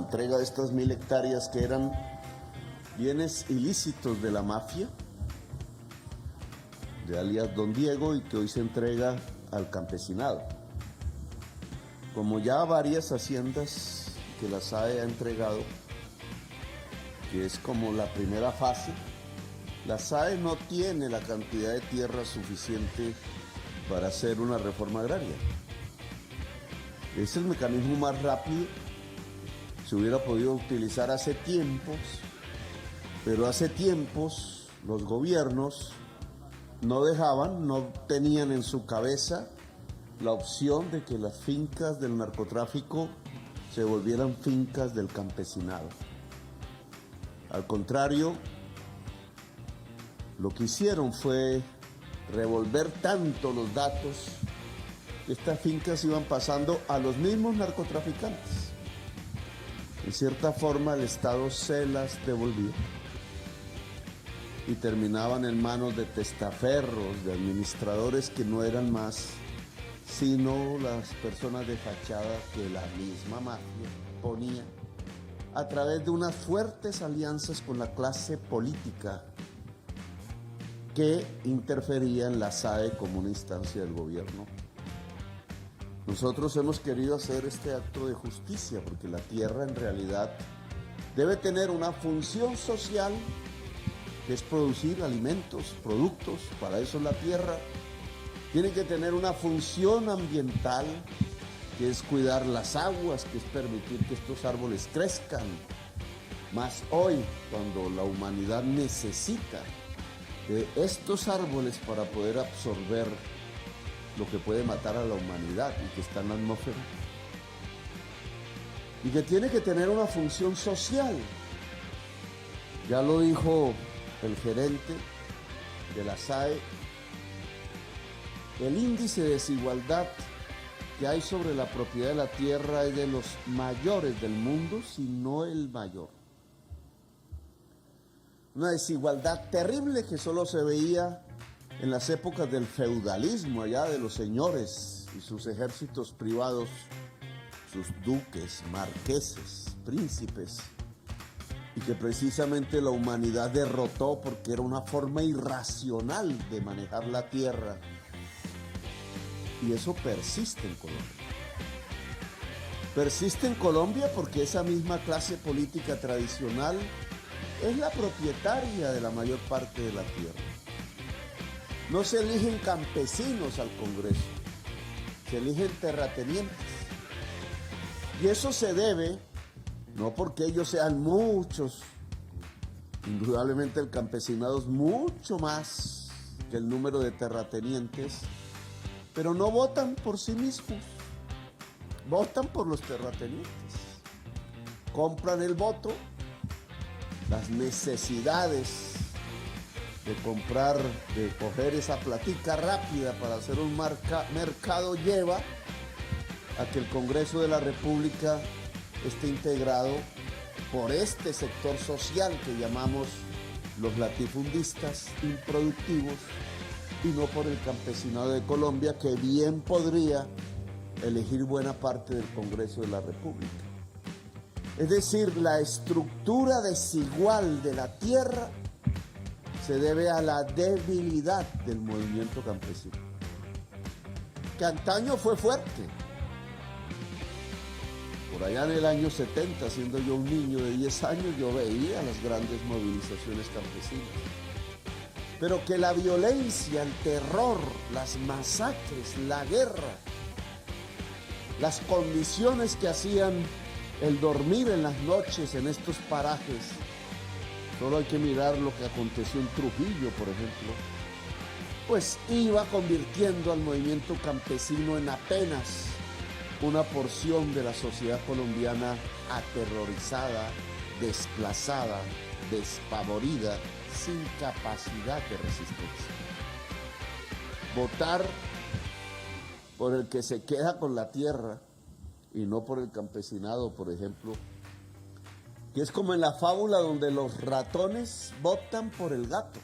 entrega de estas 1000 hectáreas que eran bienes ilícitos de la mafia, de alias Don Diego, y que hoy se entrega al campesinado. Como ya varias haciendas que la SAE ha entregado, que es como la primera fase, la SAE no tiene la cantidad de tierra suficiente para hacer una reforma agraria. Es el mecanismo más rápido, se hubiera podido utilizar hace tiempos, pero hace tiempos los gobiernos no dejaban, no tenían en su cabeza la opción de que las fincas del narcotráfico se volvieran fincas del campesinado. Al contrario, lo que hicieron fue revolver tanto los datos que estas fincas iban pasando a los mismos narcotraficantes. En cierta forma el Estado se las devolvía y terminaban en manos de testaferros, de administradores que no eran más sino las personas de fachada que la misma mafia ponía a través de unas fuertes alianzas con la clase política que interfería en la SAE como una instancia del gobierno. Nosotros hemos querido hacer este acto de justicia porque la tierra en realidad debe tener una función social, que es producir alimentos, productos, para eso es la tierra. Tiene que tener una función ambiental, que es cuidar las aguas, que es permitir que estos árboles crezcan. Más hoy, cuando la humanidad necesita de estos árboles para poder absorber lo que puede matar a la humanidad y que está en la atmósfera. Y que tiene que tener una función social. Ya lo dijo el gerente de la SAE, el índice de desigualdad que hay sobre la propiedad de la tierra es de los mayores del mundo, si no el mayor. Una desigualdad terrible que solo se veía en las épocas del feudalismo, allá de los señores y sus ejércitos privados, sus duques, marqueses, príncipes, y que precisamente la humanidad derrotó porque era una forma irracional de manejar la tierra. Y eso persiste en Colombia. Persiste en Colombia porque esa misma clase política tradicional es la propietaria de la mayor parte de la tierra. No se eligen campesinos al Congreso, se eligen terratenientes. Y eso se debe, no porque ellos sean muchos, indudablemente el campesinado es mucho más que el número de terratenientes, pero no votan por sí mismos, votan por los terratenientes. Compran el voto, las necesidades de comprar, de coger esa platica rápida para hacer un mercado lleva a que el Congreso de la República esté integrado por este sector social que llamamos los latifundistas improductivos y no por el campesinado de Colombia, que bien podría elegir buena parte del Congreso de la República. Es decir, la estructura desigual de la tierra se debe a la debilidad del movimiento campesino, que antaño fue fuerte. Por allá en el año 70, siendo yo un niño de 10 años, yo veía las grandes movilizaciones campesinas. Pero que la violencia, el terror, las masacres, la guerra, las condiciones que hacían el dormir en las noches en estos parajes. Solo hay que mirar lo que aconteció en Trujillo, por ejemplo. Pues iba convirtiendo al movimiento campesino en apenas una porción de la sociedad colombiana aterrorizada, desplazada, despavorida, sin capacidad de resistencia. Votar por el que se queda con la tierra y no por el campesinado, por ejemplo, que es como en la fábula donde los ratones votan por el gato.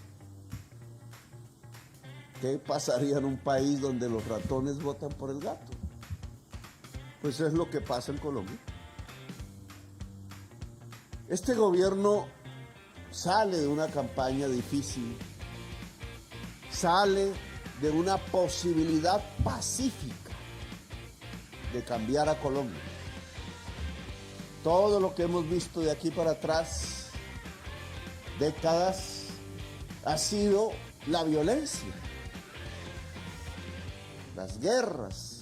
¿Qué pasaría en un país donde los ratones votan por el gato? Pues es lo que pasa en Colombia. Este gobierno sale de una campaña difícil, sale de una posibilidad pacífica de cambiar a Colombia. Todo lo que hemos visto de aquí para atrás, décadas, ha sido la violencia, las guerras,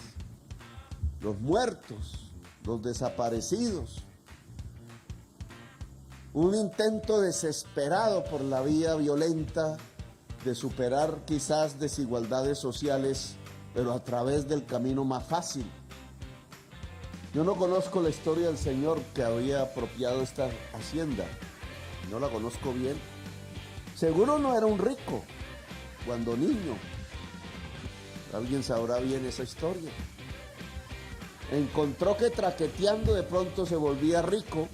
los muertos, los desaparecidos, un intento desesperado por la vía violenta de superar quizás desigualdades sociales, pero a través del camino más fácil. Yo no conozco la historia del señor que había apropiado esta hacienda, no la conozco bien. Seguro no era un rico cuando niño. Alguien sabrá bien esa historia. Encontró que traqueteando de pronto se volvía rico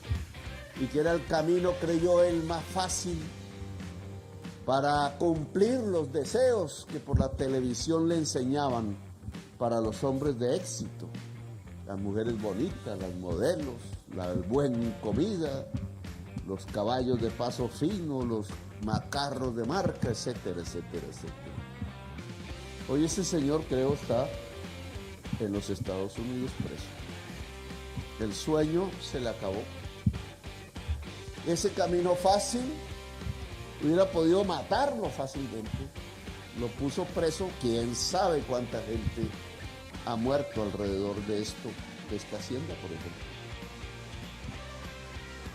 y que era el camino, creyó él, más fácil para cumplir los deseos que por la televisión le enseñaban para los hombres de éxito. Las mujeres bonitas, las modelos, la buena comida, los caballos de paso fino, los macarros de marca, etcétera, etcétera, etcétera. Hoy ese señor, creo, está en los Estados Unidos preso. El sueño se le acabó. Ese camino fácil hubiera podido matarlo fácilmente. Lo puso preso, quién sabe cuánta gente ha muerto alrededor de esto, de esta hacienda, por ejemplo.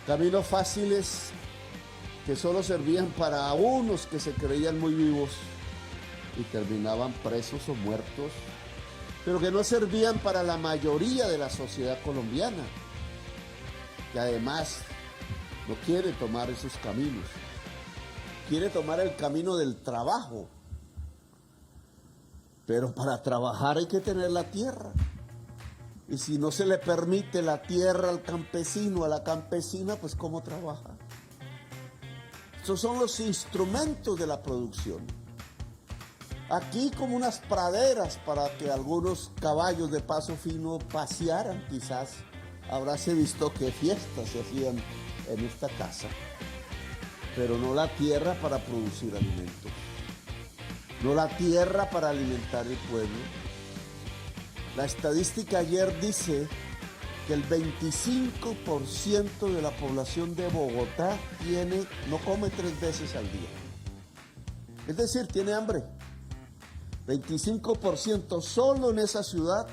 Caminos fáciles que solo servían para unos que se creían muy vivos y terminaban presos o muertos, pero que no servían para la mayoría de la sociedad colombiana, que además no quiere tomar esos caminos, quiere tomar el camino del trabajo, pero para trabajar hay que tener la tierra. Y si no se le permite la tierra al campesino, a la campesina, pues ¿cómo trabaja? Estos son los instrumentos de la producción. Aquí como unas praderas para que algunos caballos de paso fino pasearan, quizás habráse visto que fiestas se hacían en esta casa, pero no la tierra para producir alimentos, no la tierra para alimentar el pueblo. La estadística ayer dice que el 25% de la población de Bogotá no come 3 veces al día. Es decir, tiene hambre. 25% solo en esa ciudad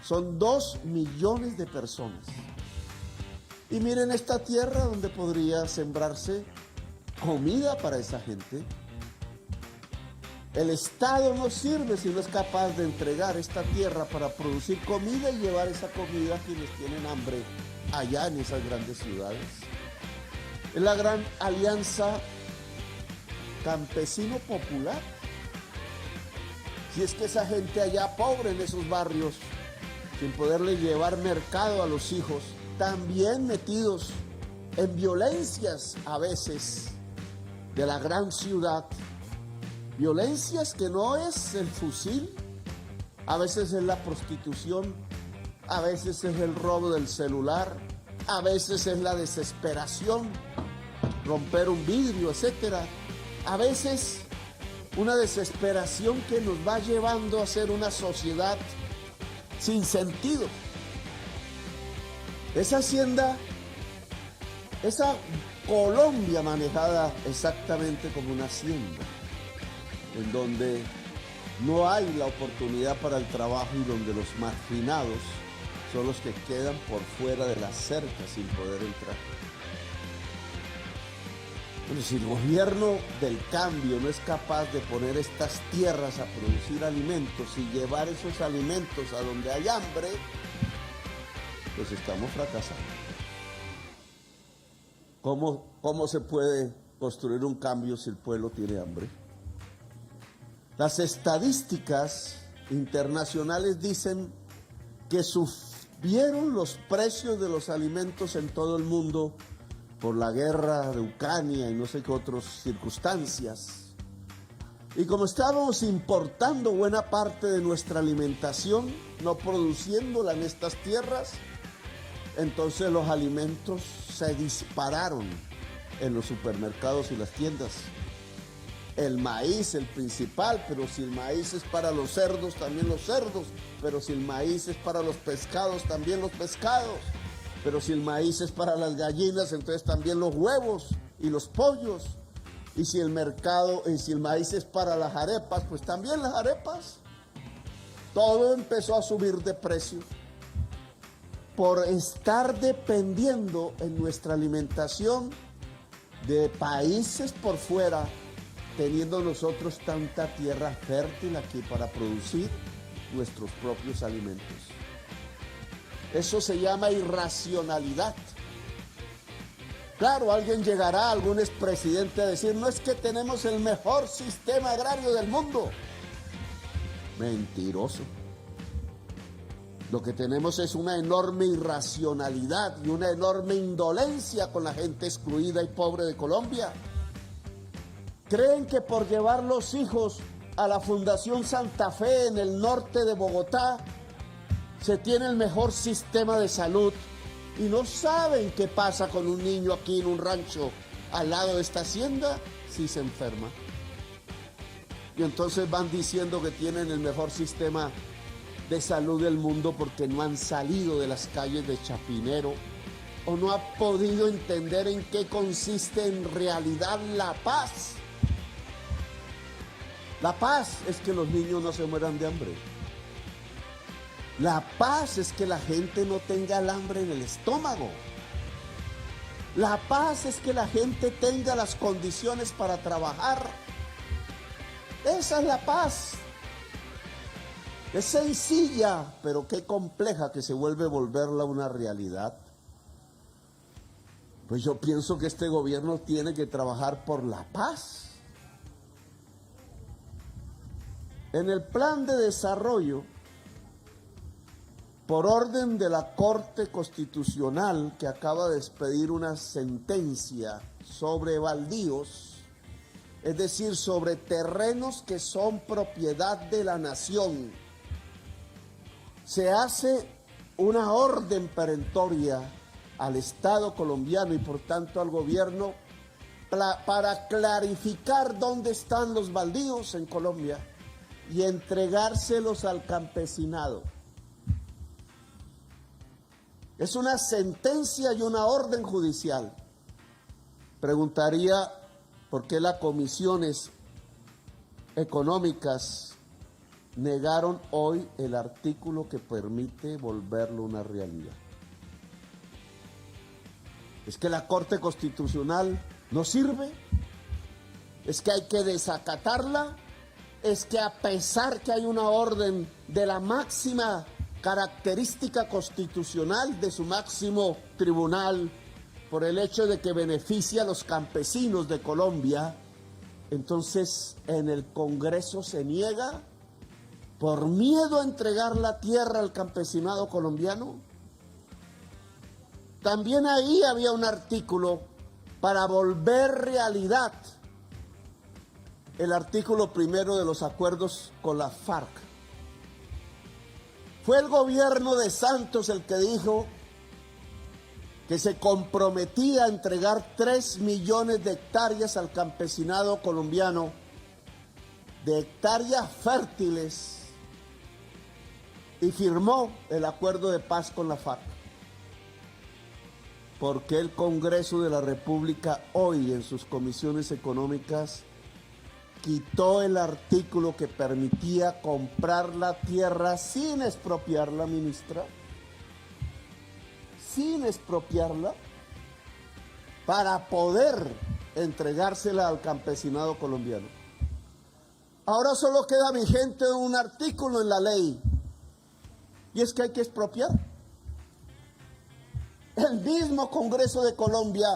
son 2 millones de personas. Y miren esta tierra donde podría sembrarse comida para esa gente. El Estado no sirve si no es capaz de entregar esta tierra para producir comida y llevar esa comida a quienes tienen hambre allá en esas grandes ciudades. Es la gran alianza campesino-popular. Si es que esa gente allá pobre en esos barrios, sin poderle llevar mercado a los hijos, también metidos en violencias a veces de la gran ciudad, violencias que no es el fusil, a veces es la prostitución, a veces es el robo del celular, a veces es la desesperación, romper un vidrio, etcétera. A veces una desesperación que nos va llevando a ser una sociedad sin sentido. Esa hacienda, esa Colombia manejada exactamente como una hacienda, en donde no hay la oportunidad para el trabajo y donde los marginados son los que quedan por fuera de la cerca sin poder entrar. Bueno, si el gobierno del cambio no es capaz de poner estas tierras a producir alimentos y llevar esos alimentos a donde hay hambre, pues estamos fracasando. ¿Cómo se puede construir un cambio si el pueblo tiene hambre? Las estadísticas internacionales dicen que subieron los precios de los alimentos en todo el mundo por la guerra de Ucrania y no sé qué otras circunstancias. Y como estábamos importando buena parte de nuestra alimentación, no produciéndola en estas tierras, Entonces los alimentos se dispararon en los supermercados y las tiendas. El maíz, el principal, pero si el maíz es para los cerdos, también los cerdos. Pero si el maíz es para los pescados, también los pescados. Pero si el maíz es para las gallinas, entonces también los huevos y los pollos. Y si el maíz es para las arepas, pues también las arepas. Todo empezó a subir de precio por estar dependiendo en nuestra alimentación de países por fuera, teniendo nosotros tanta tierra fértil aquí para producir nuestros propios alimentos. Eso se llama irracionalidad. Claro, alguien llegará, algún expresidente a decir, no es que tenemos el mejor sistema agrario del mundo. Mentiroso. Lo que tenemos es una enorme irracionalidad y una enorme indolencia con la gente excluida y pobre de Colombia. Creen que por llevar los hijos a la Fundación Santa Fe en el norte de Bogotá se tiene el mejor sistema de salud y no saben qué pasa con un niño aquí en un rancho al lado de esta hacienda si se enferma. Y entonces van diciendo que tienen el mejor sistema de salud del mundo porque no han salido de las calles de Chapinero o no ha podido entender en qué consiste en realidad la paz. La paz es que los niños no se mueran de hambre. La paz es que la gente no tenga el hambre en el estómago. La paz es que la gente tenga las condiciones para trabajar. Esa es la paz. Es sencilla, pero qué compleja que se volverla una realidad. Pues yo pienso que este gobierno tiene que trabajar por la paz. En el plan de desarrollo, por orden de la Corte Constitucional, que acaba de expedir una sentencia sobre baldíos, es decir, sobre terrenos que son propiedad de la nación, se hace una orden perentoria al Estado colombiano y por tanto al gobierno para clarificar dónde están los baldíos en Colombia y entregárselos al campesinado. Es una sentencia y una orden judicial. Preguntaría por qué las comisiones económicas negaron hoy el artículo que permite volverlo una realidad. ¿Es que la Corte Constitucional no sirve? ¿Es que hay que desacatarla? ¿Es que a pesar que hay una orden de la máxima característica constitucional de su máximo tribunal por el hecho de que beneficia a los campesinos de Colombia, entonces en el Congreso se niega por miedo a entregar la tierra al campesinado colombiano? También ahí había un artículo para volver realidad el artículo primero de los acuerdos con la FARC. Fue el gobierno de Santos el que dijo que se comprometía a entregar 3 millones de hectáreas al campesinado colombiano, de hectáreas fértiles, y firmó el acuerdo de paz con la FARC. ¿Por qué el Congreso de la República hoy en sus comisiones económicas quitó el artículo que permitía comprar la tierra sin expropiarla, ministra? Sin expropiarla, para poder entregársela al campesinado colombiano. Ahora solo queda vigente un artículo en la ley, y es que hay que expropiar. El mismo Congreso de Colombia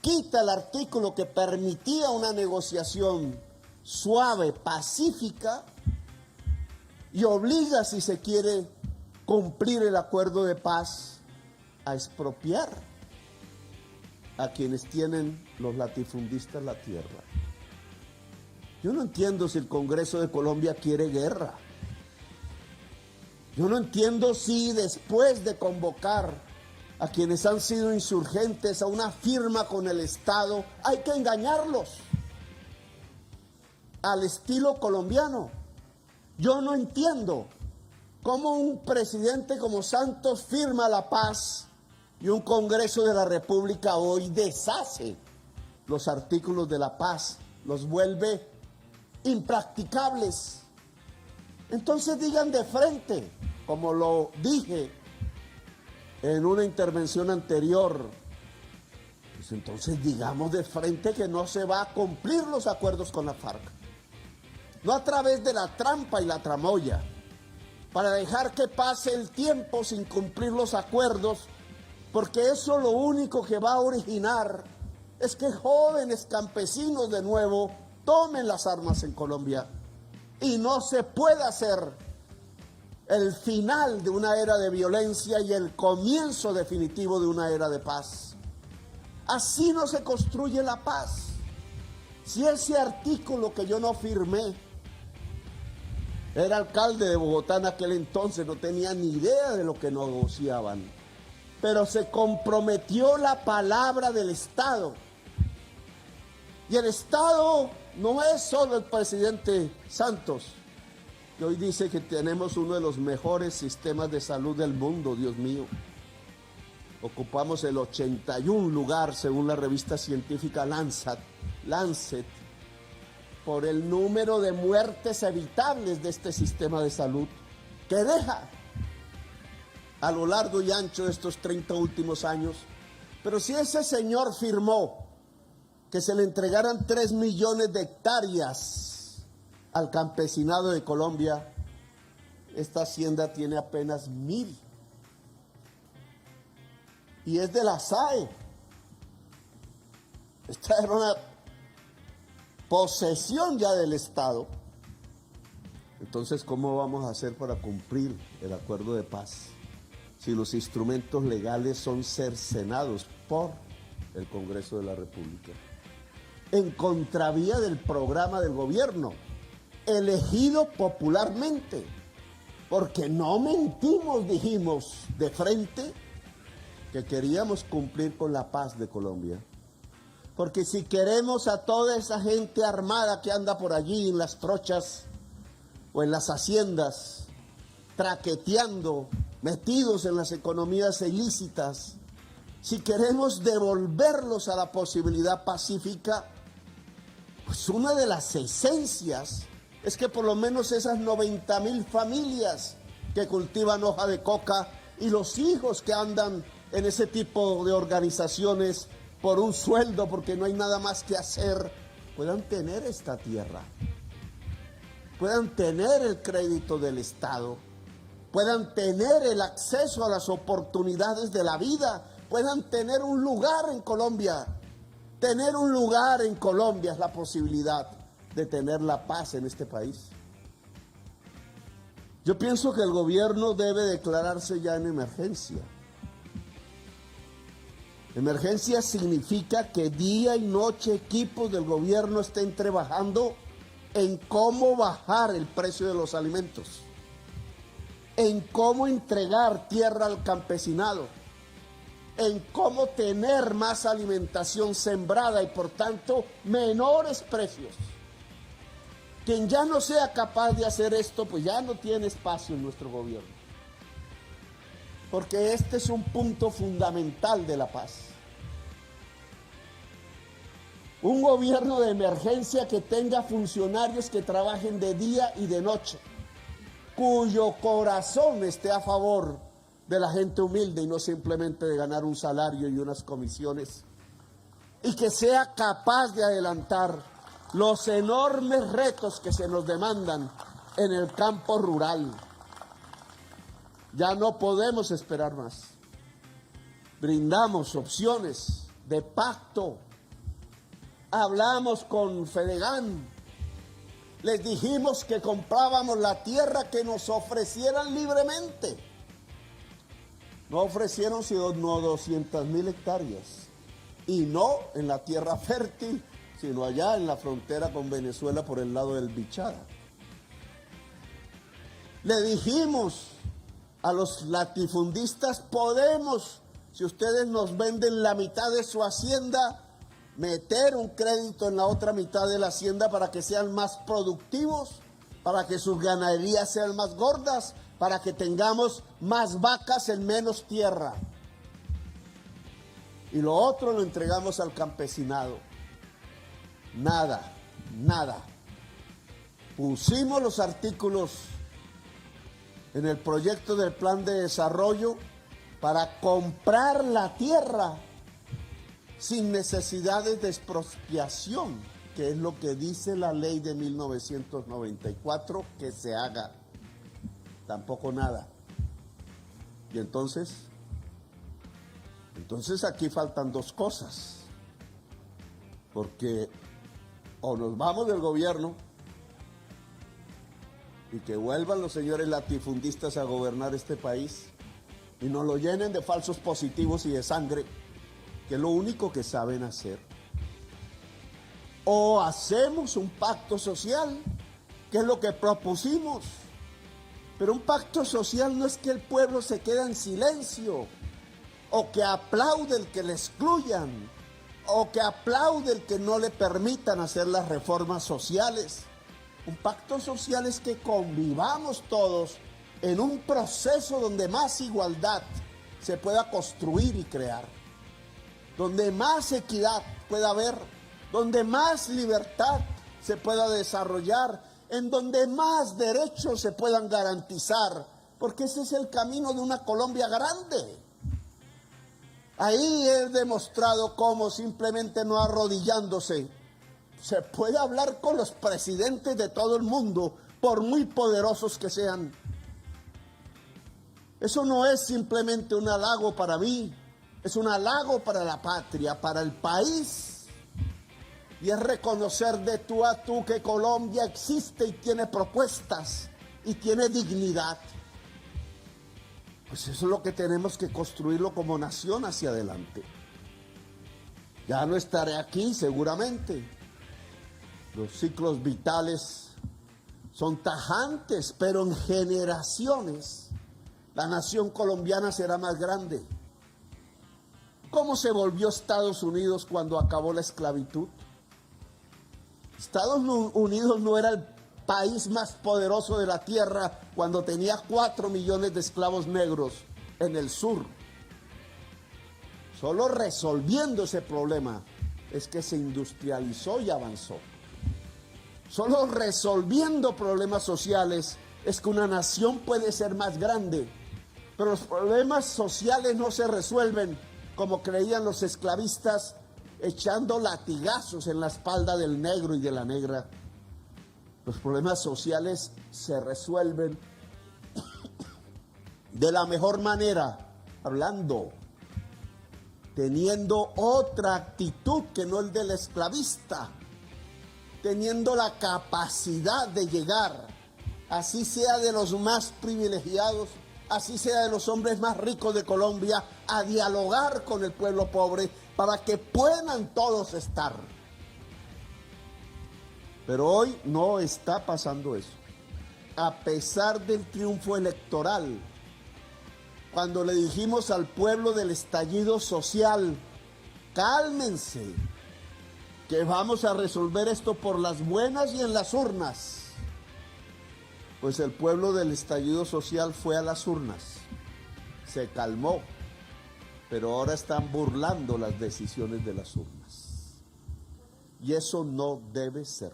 quita el artículo que permitía una negociación suave, pacífica, y obliga, si se quiere cumplir el acuerdo de paz, a expropiar a quienes tienen los latifundistas la tierra. Yo no entiendo si el Congreso de Colombia quiere guerra. Yo no entiendo si después de convocar a quienes han sido insurgentes, a una firma con el Estado, hay que engañarlos al estilo colombiano. Yo no entiendo cómo un presidente como Santos firma la paz y un Congreso de la República hoy deshace los artículos de la paz, los vuelve impracticables. Entonces digan de frente, como lo dije en una intervención anterior, pues entonces digamos de frente que no se va a cumplir los acuerdos con la FARC. No a través de la trampa y la tramoya, para dejar que pase el tiempo sin cumplir los acuerdos, porque eso lo único que va a originar es que jóvenes campesinos de nuevo tomen las armas en Colombia y no se puede hacer el final de una era de violencia y el comienzo definitivo de una era de paz. Así no se construye la paz. Si ese artículo que yo no firmé, era alcalde de Bogotá en aquel entonces, no tenía ni idea de lo que negociaban, pero se comprometió la palabra del Estado. Y el Estado no es solo el presidente Santos, que hoy dice que tenemos uno de los mejores sistemas de salud del mundo, Dios mío. Ocupamos el 81 lugar, según la revista científica Lancet, por el número de muertes evitables de este sistema de salud, que deja a lo largo y ancho de estos 30 últimos años. Pero si ese señor firmó que se le entregaran 3 millones de hectáreas al campesinado de Colombia, esta hacienda tiene apenas 1000. Y es de la SAE. Esta era una posesión ya del Estado. Entonces, ¿cómo vamos a hacer para cumplir el acuerdo de paz si los instrumentos legales son cercenados por el Congreso de la República? En contravía del programa del gobierno, elegido popularmente, porque no mentimos, dijimos de frente que queríamos cumplir con la paz de Colombia. Porque si queremos a toda esa gente armada que anda por allí en las trochas o en las haciendas, traqueteando, metidos en las economías ilícitas, si queremos devolverlos a la posibilidad pacífica, pues una de las esencias es que por lo menos esas 90,000 familias que cultivan hoja de coca y los hijos que andan en ese tipo de organizaciones por un sueldo, porque no hay nada más que hacer, puedan tener esta tierra, puedan tener el crédito del Estado, puedan tener el acceso a las oportunidades de la vida, puedan tener un lugar en Colombia. Tener un lugar en Colombia es la posibilidad de tener la paz en este país. Yo pienso que el gobierno debe declararse ya en emergencia. Emergencia significa que día y noche equipos del gobierno estén trabajando en cómo bajar el precio de los alimentos, en cómo entregar tierra al campesinado, en cómo tener más alimentación sembrada y por tanto menores precios. Quien ya no sea capaz de hacer esto, pues ya no tiene espacio en nuestro gobierno. Porque este es un punto fundamental de la paz. Un gobierno de emergencia que tenga funcionarios que trabajen de día y de noche, cuyo corazón esté a favor de la gente humilde y no simplemente de ganar un salario y unas comisiones, y que sea capaz de adelantar los enormes retos que se nos demandan en el campo rural. Ya no podemos esperar más. Brindamos opciones de pacto. Hablamos con Fedegan. Les dijimos que comprábamos la tierra que nos ofrecieran libremente. No ofrecieron sino 200,000 hectáreas. Y no en la tierra fértil, sino allá en la frontera con Venezuela por el lado del Bichada. Le dijimos a los latifundistas, podemos Si ustedes nos venden la mitad de su hacienda, meter un crédito en la otra mitad de la hacienda para que sean más productivos, para que sus ganaderías sean más gordas, para que tengamos más vacas en menos tierra. Y lo otro lo entregamos al campesinado. Nada, nada. Pusimos los artículos en el proyecto del plan de desarrollo para comprar la tierra sin necesidades de expropiación, que es lo que dice la ley de 1994 que se haga. Tampoco nada. Y entonces aquí faltan dos cosas, porque o nos vamos del gobierno y que vuelvan los señores latifundistas a gobernar este país y nos lo llenen de falsos positivos y de sangre, que es lo único que saben hacer, o hacemos un pacto social, que es lo que propusimos. Pero un pacto social no es que el pueblo se quede en silencio, o que aplaude el que le excluyan, o que aplaude el que no le permitan hacer las reformas sociales. Un pacto social es que convivamos todos en un proceso donde más igualdad se pueda construir y crear, donde más equidad pueda haber, donde más libertad se pueda desarrollar, en donde más derechos se puedan garantizar, porque ese es el camino de una Colombia grande. Ahí he demostrado cómo simplemente no arrodillándose se puede hablar con los presidentes de todo el mundo, por muy poderosos que sean. Eso no es simplemente un halago para mí, es un halago para la patria, para el país. Y es reconocer de tú a tú que Colombia existe y tiene propuestas y tiene dignidad. Pues eso es lo que tenemos que construirlo como nación hacia adelante. Ya no estaré aquí seguramente. Los ciclos vitales son tajantes, pero en generaciones la nación colombiana será más grande. ¿Cómo se volvió Estados Unidos cuando acabó la esclavitud? Estados Unidos no era el país más poderoso de la tierra cuando tenía 4 millones de esclavos negros en el sur. Solo resolviendo ese problema es que se industrializó y avanzó. Solo resolviendo problemas sociales es que una nación puede ser más grande. Pero los problemas sociales no se resuelven como creían los esclavistas, echando latigazos en la espalda del negro y de la negra. Los problemas sociales se resuelven de la mejor manera, hablando, teniendo otra actitud que no el del esclavista, teniendo la capacidad de llegar, así sea de los más privilegiados, así sea de los hombres más ricos de Colombia, a dialogar con el pueblo pobre para que puedan todos estar. Pero hoy no está pasando eso. A pesar del triunfo electoral, cuando le dijimos al pueblo del estallido social, cálmense, que vamos a resolver esto por las buenas y en las urnas, pues el pueblo del estallido social fue a las urnas, se calmó, pero ahora están burlando las decisiones de las urnas. Y eso no debe ser.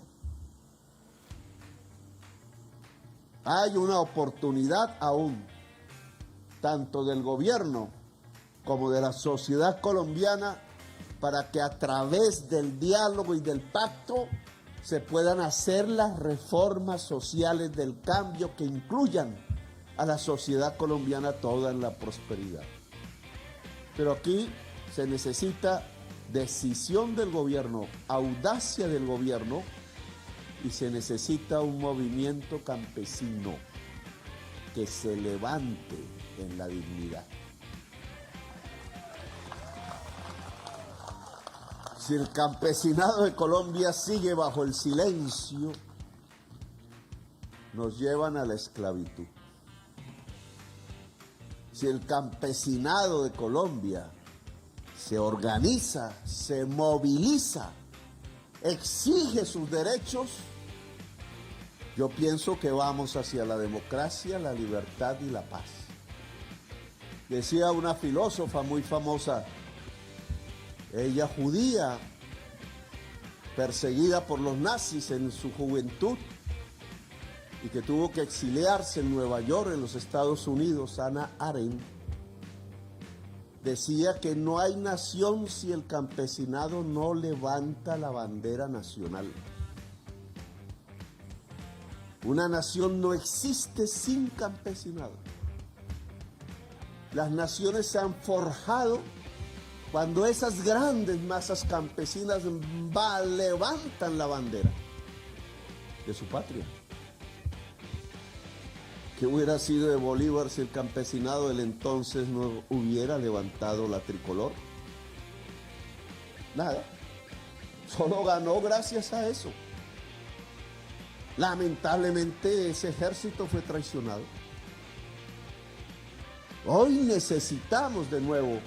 Hay una oportunidad aún, tanto del gobierno como de la sociedad colombiana, para que a través del diálogo y del pacto se puedan hacer las reformas sociales del cambio que incluyan a la sociedad colombiana toda en la prosperidad. Pero aquí se necesita decisión del gobierno, audacia del gobierno, y se necesita un movimiento campesino que se levante en la dignidad. Si el campesinado de Colombia sigue bajo el silencio, nos llevan a la esclavitud. si el campesinado de Colombia se organiza, se moviliza, exige sus derechos, yo pienso que vamos hacia la democracia, la libertad y la paz. Decía una filósofa muy famosa, ella judía, perseguida por los nazis en su juventud y que tuvo que exiliarse en Nueva York, en los Estados Unidos, Hannah Arendt, decía que no hay nación si el campesinado no levanta la bandera nacional. Una nación no existe sin campesinado. Las naciones se han forjado cuando esas grandes masas campesinas levantan la bandera de su patria. ¿Qué hubiera sido de Bolívar si el campesinado del entonces no hubiera levantado la tricolor? Nada. Solo ganó gracias a eso. Lamentablemente ese ejército fue traicionado. Hoy necesitamos de nuevo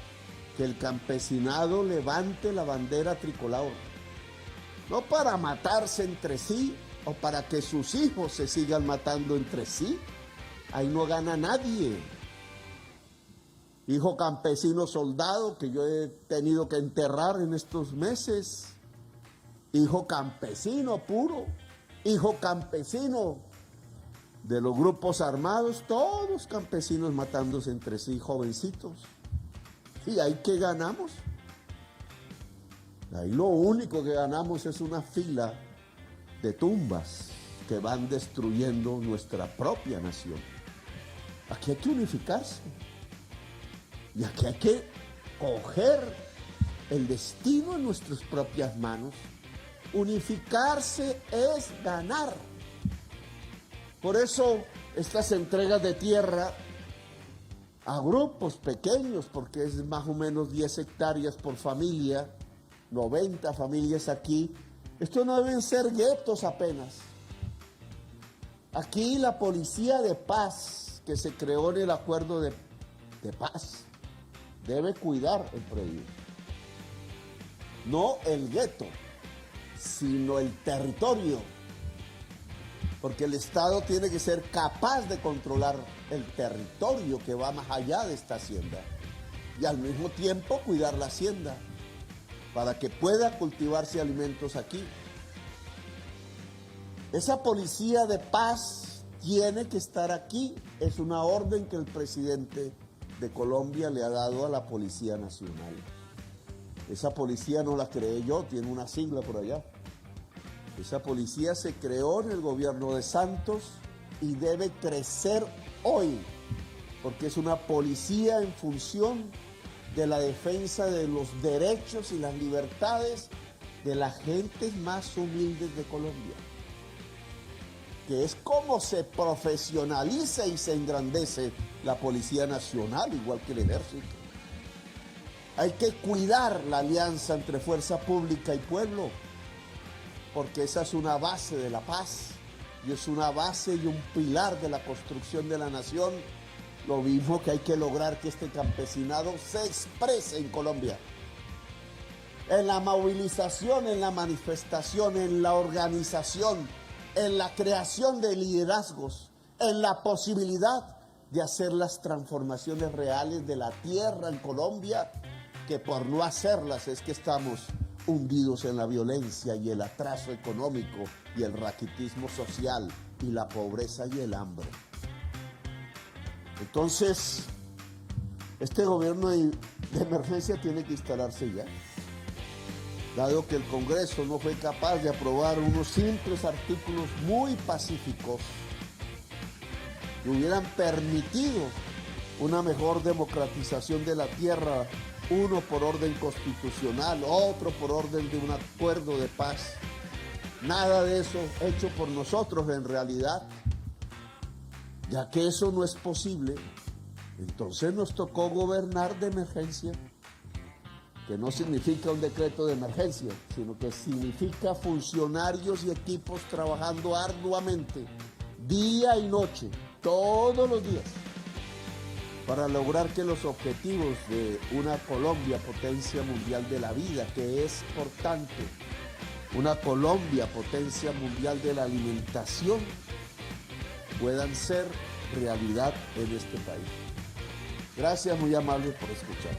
que el campesinado levante la bandera tricolor. No para matarse entre sí o para que sus hijos se sigan matando entre sí. Ahí no gana nadie. Hijo campesino soldado que yo he tenido que enterrar en estos meses. Hijo campesino puro. Hijo campesino de los grupos armados. Todos campesinos matándose entre sí, jovencitos. ¿Y ahí qué ganamos? Ahí lo único que ganamos es una fila de tumbas que van destruyendo nuestra propia nación. Aquí hay que unificarse. Y aquí hay que coger el destino en nuestras propias manos. Unificarse es ganar. Por eso estas entregas de tierra a grupos pequeños, porque es más o menos 10 hectáreas por familia, 90 familias aquí, esto no deben ser guetos apenas. Aquí la policía de paz que se creó en el acuerdo de paz debe cuidar el predio. No el gueto, sino el territorio. Porque el Estado tiene que ser capaz de controlar el territorio que va más allá de esta hacienda. Y al mismo tiempo cuidar la hacienda para que pueda cultivarse alimentos aquí. Esa policía de paz tiene que estar aquí. Es una orden que el presidente de Colombia le ha dado a la Policía Nacional. Esa policía no la creé yo, tiene una sigla por allá. Esa policía se creó en el gobierno de Santos y debe crecer hoy, porque es una policía en función de la defensa de los derechos y las libertades de las gentes más humildes de Colombia, que es como se profesionaliza y se engrandece la Policía Nacional, igual que el Ejército. Hay que cuidar la alianza entre fuerza pública y pueblo, porque esa es una base de la paz y es una base y un pilar de la construcción de la nación. Lo mismo que hay que lograr que este campesinado se exprese en Colombia. En la movilización, en la manifestación, en la organización, en la creación de liderazgos, en la posibilidad de hacer las transformaciones reales de la tierra en Colombia, que por no hacerlas es que estamos hundidos en la violencia y el atraso económico y el raquitismo social y la pobreza y el hambre. Entonces, este gobierno de emergencia tiene que instalarse ya, dado que el Congreso no fue capaz de aprobar unos simples artículos muy pacíficos que hubieran permitido una mejor democratización de la tierra, uno por orden constitucional, otro por orden de un acuerdo de paz. Nada de eso hecho por nosotros en realidad. Ya que eso no es posible, entonces nos tocó gobernar de emergencia, que no significa un decreto de emergencia, sino que significa funcionarios y equipos trabajando arduamente, día y noche, todos los días, para lograr que los objetivos de una Colombia potencia mundial de la vida, que es por tanto una Colombia potencia mundial de la alimentación, puedan ser realidad en este país. Gracias, muy amables por escuchar.